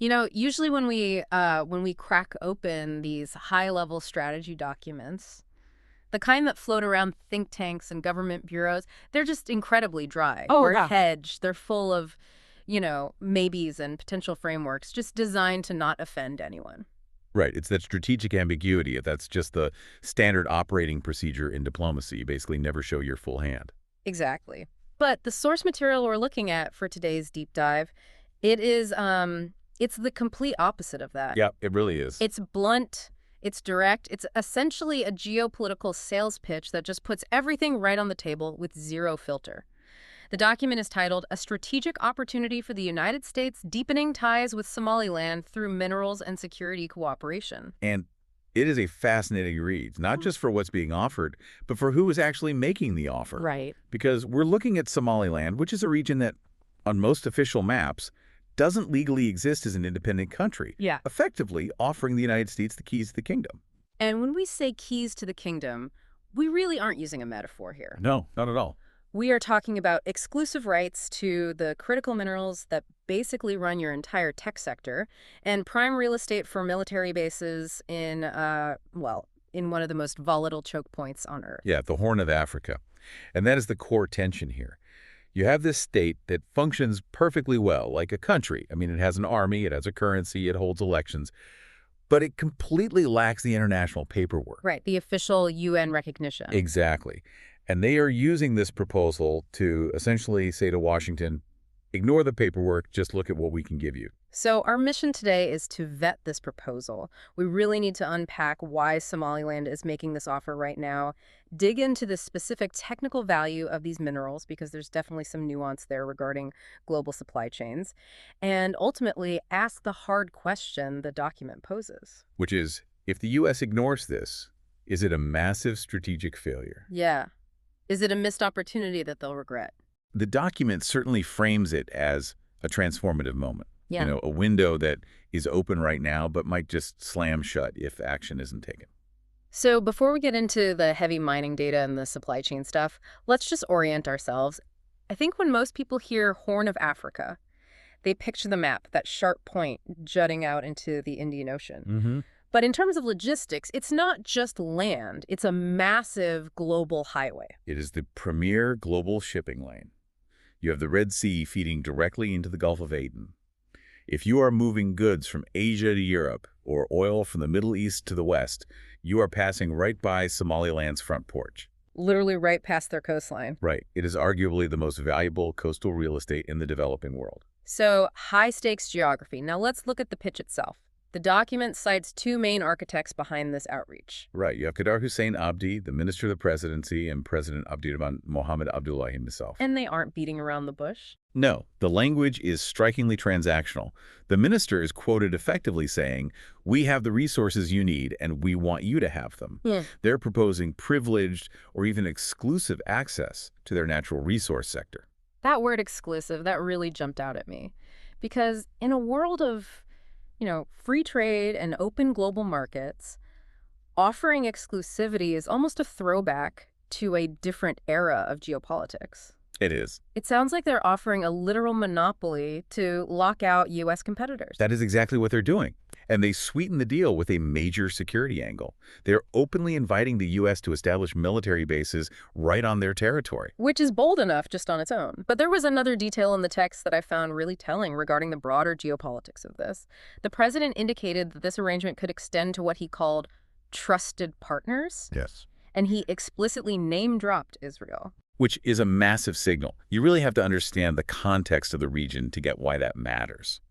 Usually when we crack open these high-level strategy documents, the kind that float around think tanks and government bureaus, they're just incredibly dry. Oh, Or yeah. hedged. They're full of, maybes and potential frameworks just designed to not offend anyone. Right. It's that strategic ambiguity. That's just the standard operating procedure in diplomacy. You basically never show your full hand. Exactly. But the source material we're looking at for today's deep dive, it's the complete opposite of that. Yeah, it really is. It's blunt, it's direct, it's essentially a geopolitical sales pitch that just puts everything right on the table with zero filter. The document is titled A Strategic Opportunity for the United States Deepening Ties with Somaliland Through Minerals and Security Cooperation. And it is a fascinating read, not just for what's being offered, but for who is actually making the offer. Right. Because we're looking at Somaliland, which is a region that, on most official maps, doesn't legally exist as an independent country, Yeah. effectively offering the United States the keys to the kingdom. And when we say keys to the kingdom, we really aren't using a metaphor here. No, not at all. We are talking about exclusive rights to the critical minerals that basically run your entire tech sector and prime real estate for military bases in one of the most volatile choke points on Earth. Yeah, the Horn of Africa. And that is the core tension here. You have this state that functions perfectly well, like a country. I mean, it has an army, it has a currency, it holds elections, but it completely lacks the international paperwork. Right, the official UN recognition. Exactly. And they are using this proposal to essentially say to Washington, ignore the paperwork, just look at what we can give you. So our mission today is to vet this proposal. We really need to unpack why Somaliland is making this offer right now, dig into the specific technical value of these minerals, because there's definitely some nuance there regarding global supply chains, and ultimately ask the hard question the document poses. Which is, if the U.S. ignores this, is it a massive strategic failure? Yeah. Is it a missed opportunity that they'll regret? The document certainly frames it as a transformative moment. Yeah. A window that is open right now, but might just slam shut if action isn't taken. So before we get into the heavy mining data and the supply chain stuff, let's just orient ourselves. I think when most people hear Horn of Africa, they picture the map, that sharp point jutting out into the Indian Ocean. Mm-hmm. But in terms of logistics, it's not just land. It's a massive global highway. It is the premier global shipping lane. You have the Red Sea feeding directly into the Gulf of Aden. If you are moving goods from Asia to Europe or oil from the Middle East to the West, you are passing right by Somaliland's front porch. Literally right past their coastline. Right. It is arguably the most valuable coastal real estate in the developing world. So high-stakes geography. Now let's look at the pitch itself. The document cites two main architects behind this outreach. Right. You have Qadar Hussein Abdi, the Minister of the Presidency, and President Abdurrahman Mohammed Abdullahi himself. And they aren't beating around the bush. No, the language is strikingly transactional. The minister is quoted effectively saying, we have the resources you need and we want you to have them. Yeah. They're proposing privileged or even exclusive access to their natural resource sector. That word exclusive, that really jumped out at me. Because in a world of free trade and open global markets, offering exclusivity is almost a throwback to a different era of geopolitics. It is. It sounds like they're offering a literal monopoly to lock out U.S. competitors. That is exactly what they're doing. And they sweeten the deal with a major security angle. They're openly inviting the U.S. to establish military bases right on their territory. Which is bold enough just on its own. But there was another detail in the text that I found really telling regarding the broader geopolitics of this. The president indicated that this arrangement could extend to what he called trusted partners. Yes. And he explicitly name-dropped Israel. Which is a massive signal. You really have to understand the context of the region to get why that matters.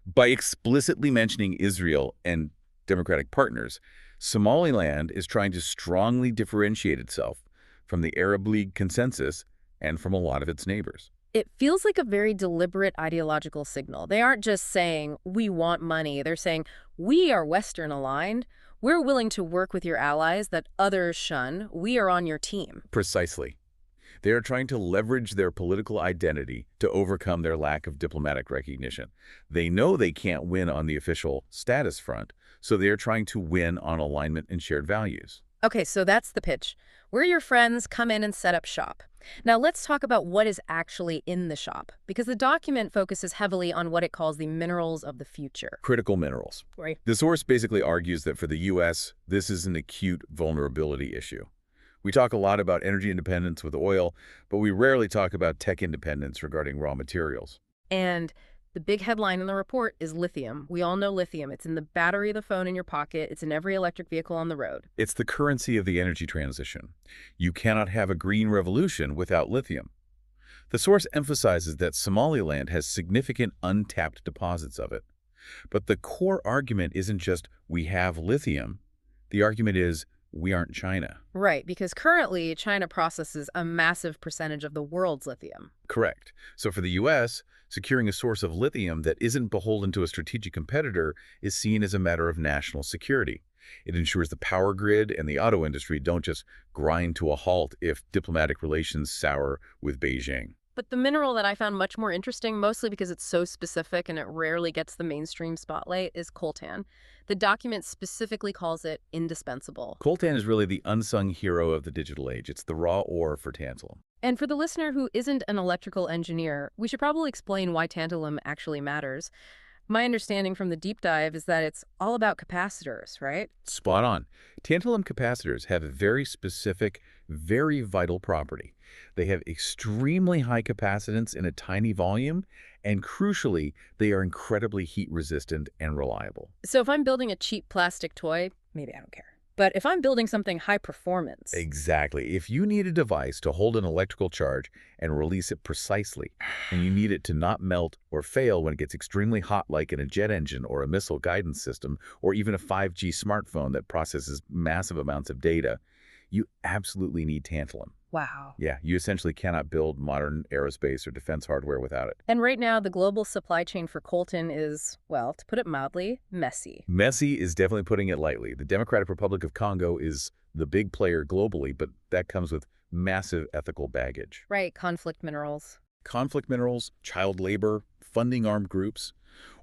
By explicitly mentioning Israel and democratic partners, Somaliland is trying to strongly differentiate itself from the Arab League consensus and from a lot of its neighbors. It feels like a very deliberate ideological signal. They aren't just saying, we want money. They're saying, we are Western aligned. We're willing to work with your allies that others shun. We are on your team. Precisely. They are trying to leverage their political identity to overcome their lack of diplomatic recognition. They know they can't win on the official status front, so they are trying to win on alignment and shared values. Okay, so that's the pitch. We're your friends, come in and set up shop. Now let's talk about what is actually in the shop, because the document focuses heavily on what it calls the minerals of the future. Critical minerals. Right. The source basically argues that for the U.S., this is an acute vulnerability issue. We talk a lot about energy independence with oil, but we rarely talk about tech independence regarding raw materials. And the big headline in the report is lithium. We all know lithium. It's in the battery of the phone in your pocket. It's in every electric vehicle on the road. It's the currency of the energy transition. You cannot have a green revolution without lithium. The source emphasizes that Somaliland has significant untapped deposits of it. But the core argument isn't just we have lithium. The argument is we aren't China. Right, because currently China processes a massive percentage of the world's lithium. Correct. So for the U.S., securing a source of lithium that isn't beholden to a strategic competitor is seen as a matter of national security. It ensures the power grid and the auto industry don't just grind to a halt if diplomatic relations sour with Beijing. But the mineral that I found much more interesting, mostly because it's so specific and it rarely gets the mainstream spotlight, is coltan. The document specifically calls it indispensable. Coltan is really the unsung hero of the digital age. It's the raw ore for tantalum. And for the listener who isn't an electrical engineer, we should probably explain why tantalum actually matters. My understanding from the deep dive is that it's all about capacitors, right? Spot on. Tantalum capacitors have a very specific, very vital property. They have extremely high capacitance in a tiny volume, and crucially, they are incredibly heat resistant and reliable. So if I'm building a cheap plastic toy, maybe I don't care. But if I'm building something high performance, Exactly. If you need a device to hold an electrical charge and release it precisely, and you need it to not melt or fail when it gets extremely hot like in a jet engine or a missile guidance system, or even a 5G smartphone that processes massive amounts of data, you absolutely need tantalum. wow. Yeah, you essentially cannot build modern aerospace or defense hardware without it. And right now, the global supply chain for coltan is, well, to put it mildly, messy. Messy is definitely putting it lightly. The Democratic Republic of Congo is the big player globally, but that comes with massive ethical baggage. Right, conflict minerals. Conflict minerals, child labor, funding armed groups,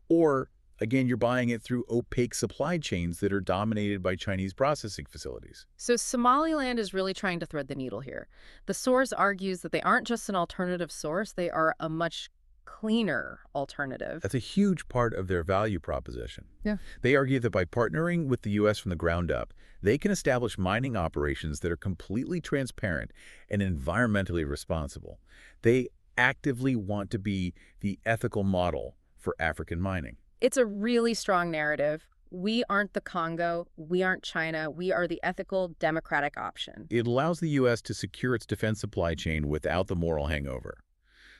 or, again, you're buying it through opaque supply chains that are dominated by Chinese processing facilities. So Somaliland is really trying to thread the needle here. The source argues that they aren't just an alternative source, they are a much cleaner alternative. That's a huge part of their value proposition. Yeah. They argue that by partnering with the U.S. from the ground up, they can establish mining operations that are completely transparent and environmentally responsible. They actively want to be the ethical model for African mining. It's a really strong narrative. We aren't the Congo, we aren't China, we are the ethical, democratic option. It allows the U.S. to secure its defense supply chain without the moral hangover.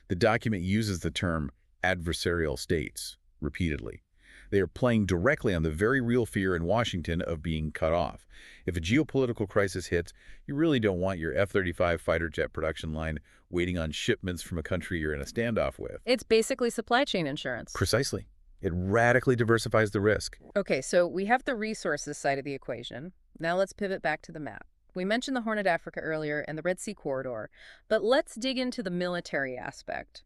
The document uses the term adversarial states repeatedly. They are playing directly on the very real fear in Washington of being cut off. If a geopolitical crisis hits, you really don't want your F-35 fighter jet production line waiting on shipments from a country you're in a standoff with. It's basically supply chain insurance. Precisely. It radically diversifies the risk. Okay, so we have the resources side of the equation. Now let's pivot back to the map. We mentioned the Horn of Africa earlier and the Red Sea corridor, but let's dig into the military aspect.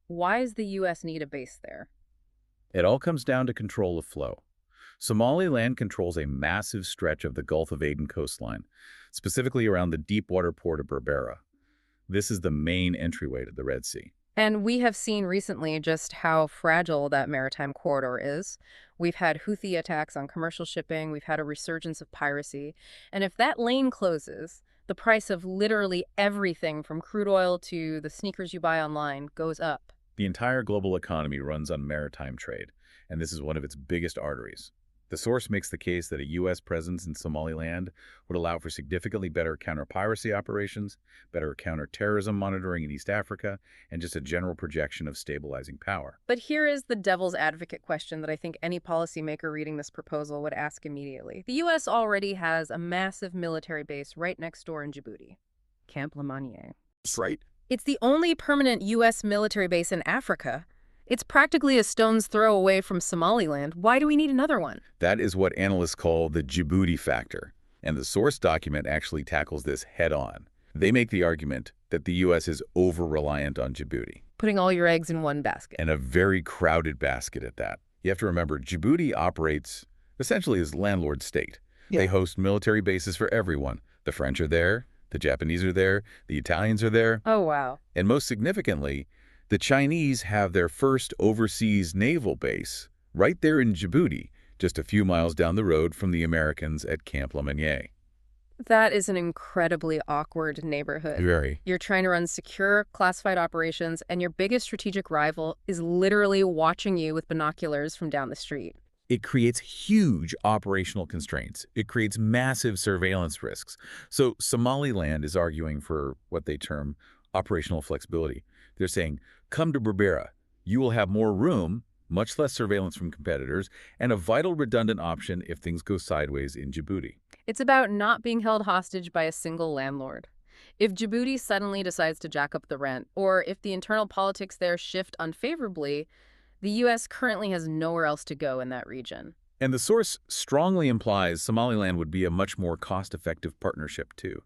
Why does the U.S. need a base there? It all comes down to control of flow. Somaliland controls a massive stretch of the Gulf of Aden coastline, specifically around the deepwater port of Berbera. This is the main entryway to the Red Sea. And we have seen recently just how fragile that maritime corridor is. We've had Houthi attacks on commercial shipping, we've had a resurgence of piracy, and if that lane closes, the price of literally everything from crude oil to the sneakers you buy online goes up. The entire global economy runs on maritime trade, and this is one of its biggest arteries. The source makes the case that a U.S. presence in Somaliland would allow for significantly better counter-piracy operations, better counter-terrorism monitoring in East Africa, and just a general projection of stabilizing power. But here is the devil's advocate question that I think any policymaker reading this proposal would ask immediately. The U.S. already has a massive military base right next door in Djibouti, Camp Lemonnier. Right. It's the only permanent U.S. military base in Africa. It's practically a stone's throw away from Somaliland. Why do we need another one? That is what analysts call the Djibouti factor, and the source document actually tackles this head-on. They make the argument that the U.S. is over-reliant on Djibouti. Putting all your eggs in one basket. And a very crowded basket at that. You have to remember, Djibouti operates essentially as landlord state. Yeah. They host military bases for everyone. The French are there, The Japanese are there, the Italians are there, Oh, wow. and most significantly, the Chinese have their first overseas naval base right there in Djibouti, just a few miles down the road from the Americans at Camp Lemonnier. That is an incredibly awkward neighborhood. Very. You're trying to run secure, classified operations, and your biggest strategic rival is literally watching you with binoculars from down the street. It creates huge operational constraints. It creates massive surveillance risks. So Somaliland is arguing for what they term operational flexibility. They're saying, come to Berbera. You will have more room, much less surveillance from competitors, and a vital redundant option if things go sideways in Djibouti. It's about not being held hostage by a single landlord. If Djibouti suddenly decides to jack up the rent, or if the internal politics there shift unfavorably, the U.S. currently has nowhere else to go in that region. And the source strongly implies Somaliland would be a much more cost-effective partnership, too.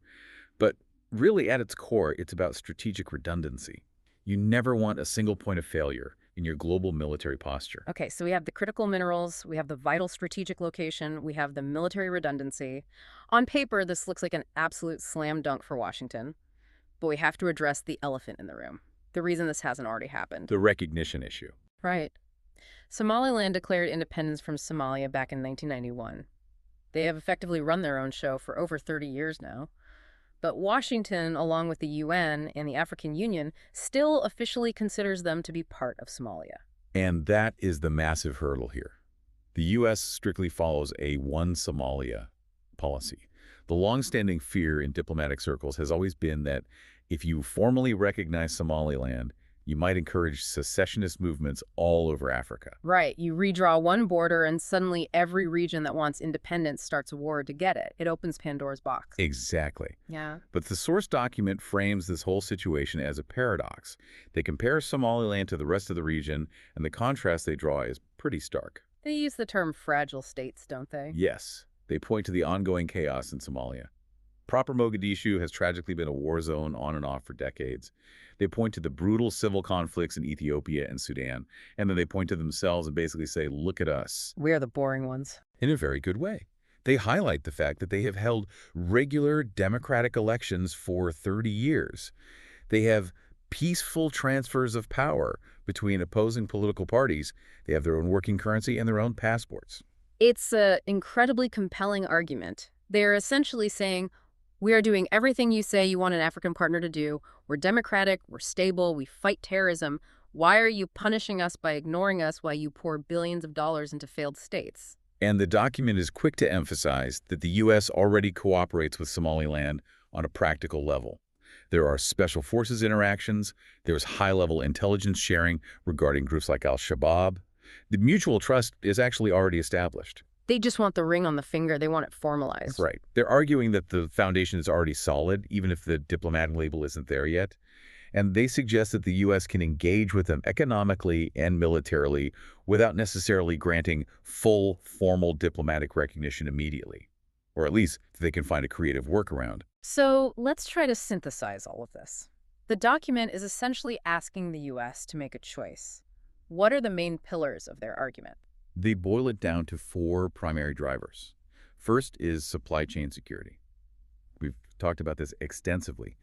But really, at its core, it's about strategic redundancy. You never want a single point of failure in your global military posture. Okay, so we have the critical minerals, we have the vital strategic location, we have the military redundancy. On paper, this looks like an absolute slam dunk for Washington, but we have to address the elephant in the room, the reason this hasn't already happened. The recognition issue. Right. Somaliland declared independence from Somalia back in 1991. They have effectively run their own show for over 30 years now. But Washington, along with the UN and the African Union, still officially considers them to be part of Somalia. And that is the massive hurdle here. The U.S. strictly follows a one Somalia policy. The longstanding fear in diplomatic circles has always been that if you formally recognize Somaliland, you might encourage secessionist movements all over Africa. Right. You redraw one border and suddenly every region that wants independence starts a war to get it. It opens Pandora's box. Exactly. Yeah. But the source document frames this whole situation as a paradox. They compare Somaliland to the rest of the region, and the contrast they draw is pretty stark. They use the term fragile states, don't they? Yes, they point to the ongoing chaos in Somalia. Proper Mogadishu has tragically been a war zone on and off for decades. They point to the brutal civil conflicts in Ethiopia and Sudan, and then they point to themselves and basically say, look at us. We're the boring ones. In a very good way. They highlight the fact that they have held regular democratic elections for 30 years. They have peaceful transfers of power between opposing political parties. They have their own working currency and their own passports. It's an incredibly compelling argument. They're essentially saying, we are doing everything you say you want an African partner to do. We're democratic, we're stable, we fight terrorism. Why are you punishing us by ignoring us while you pour billions of dollars into failed states? And the document is quick to emphasize that the U.S. already cooperates with Somaliland on a practical level. There are special forces interactions, there's high-level intelligence sharing regarding groups like al-Shabaab. The mutual trust is actually already established. They just want the ring on the finger. They want it formalized. That's right. They're arguing that the foundation is already solid, even if the diplomatic label isn't there yet. And they suggest that the U.S. can engage with them economically and militarily without necessarily granting full, formal diplomatic recognition immediately. Or at least they can find a creative workaround. So let's try to synthesize all of this. The document is essentially asking the U.S. to make a choice. What are the main pillars of their argument? They boil it down to four primary drivers. First is supply chain security. We've talked about this extensively.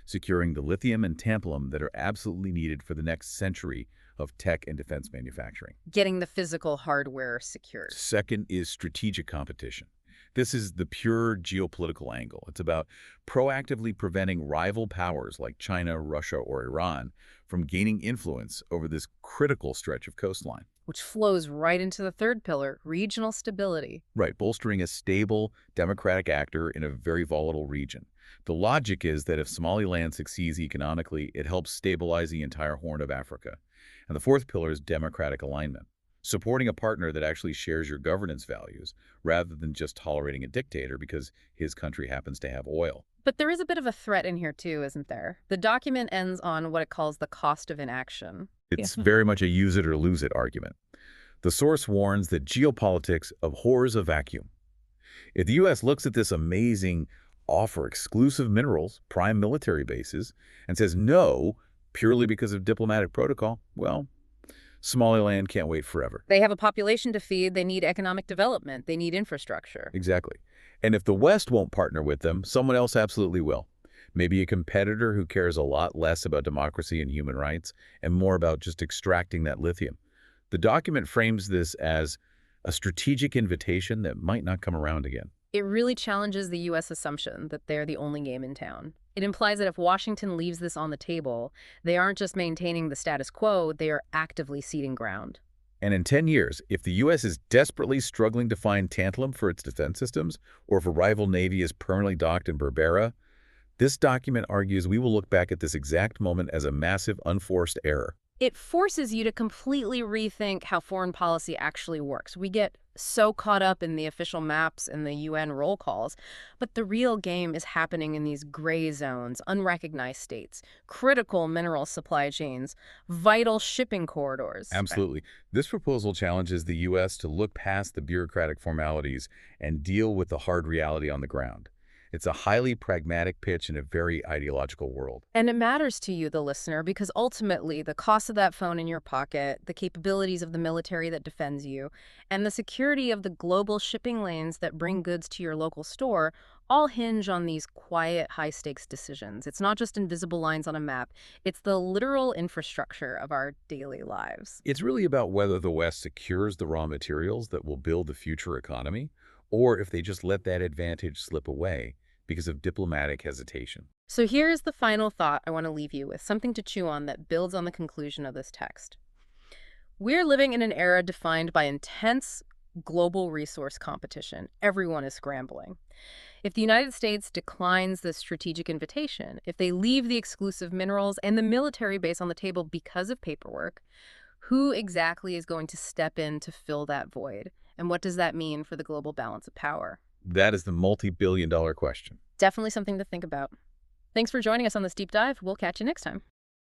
Securing the lithium and tantalum that are absolutely needed for the next century of tech and defense manufacturing. Getting the physical hardware secured. Second is strategic competition. This is the pure geopolitical angle. It's about proactively preventing rival powers like China, Russia, or Iran from gaining influence over this critical stretch of coastline. Which flows right into the third pillar, regional stability. Right, bolstering a stable, democratic actor in a very volatile region. The logic is that if Somaliland succeeds economically, it helps stabilize the entire Horn of Africa. And the fourth pillar is democratic alignment. Supporting a partner that actually shares your governance values, rather than just tolerating a dictator because his country happens to have oil. But there is a bit of a threat in here too, isn't there? The document ends on what it calls the cost of inaction. It's very much a use it or lose it argument. The source warns that geopolitics abhors a vacuum. If the U.S. looks at this amazing offer exclusive minerals, prime military bases, and says no purely because of diplomatic protocol, well, Somaliland can't wait forever. They have a population to feed, they need economic development, they need infrastructure. Exactly. And if the West won't partner with them, someone else absolutely will. Maybe a competitor who cares a lot less about democracy and human rights and more about just extracting that lithium. The document frames this as a strategic invitation that might not come around again. It really challenges the U.S. assumption that they're the only game in town. It implies that if Washington leaves this on the table, they aren't just maintaining the status quo, they are actively ceding ground. And in 10 years, if the U.S. is desperately struggling to find tantalum for its defense systems, or if a rival navy is permanently docked in Berbera, this document argues we will look back at this exact moment as a massive unforced error. It forces you to completely rethink how foreign policy actually works. We get so caught up in the official maps and the UN roll calls, but the real game is happening in these gray zones, unrecognized states, critical mineral supply chains, vital shipping corridors. Absolutely. This proposal challenges the U.S. to look past the bureaucratic formalities and deal with the hard reality on the ground. It's a highly pragmatic pitch in a very ideological world. And it matters to you, the listener, because ultimately the cost of that phone in your pocket, the capabilities of the military that defends you, and the security of the global shipping lanes that bring goods to your local store all hinge on these quiet, high-stakes decisions. It's not just invisible lines on a map. It's the literal infrastructure of our daily lives. It's really about whether the West secures the raw materials that will build the future economy, or if they just let that advantage slip away because of diplomatic hesitation. So here's the final thought I want to leave you with, something to chew on that builds on the conclusion of this text. We're living in an era defined by intense global resource competition. Everyone is scrambling. If the United States declines this strategic invitation, if they leave the exclusive minerals and the military base on the table because of paperwork, who exactly is going to step in to fill that void? And what does that mean for the global balance of power? That is the multi-billion-dollar question. Definitely something to think about. Thanks for joining us on this deep dive. We'll catch you next time.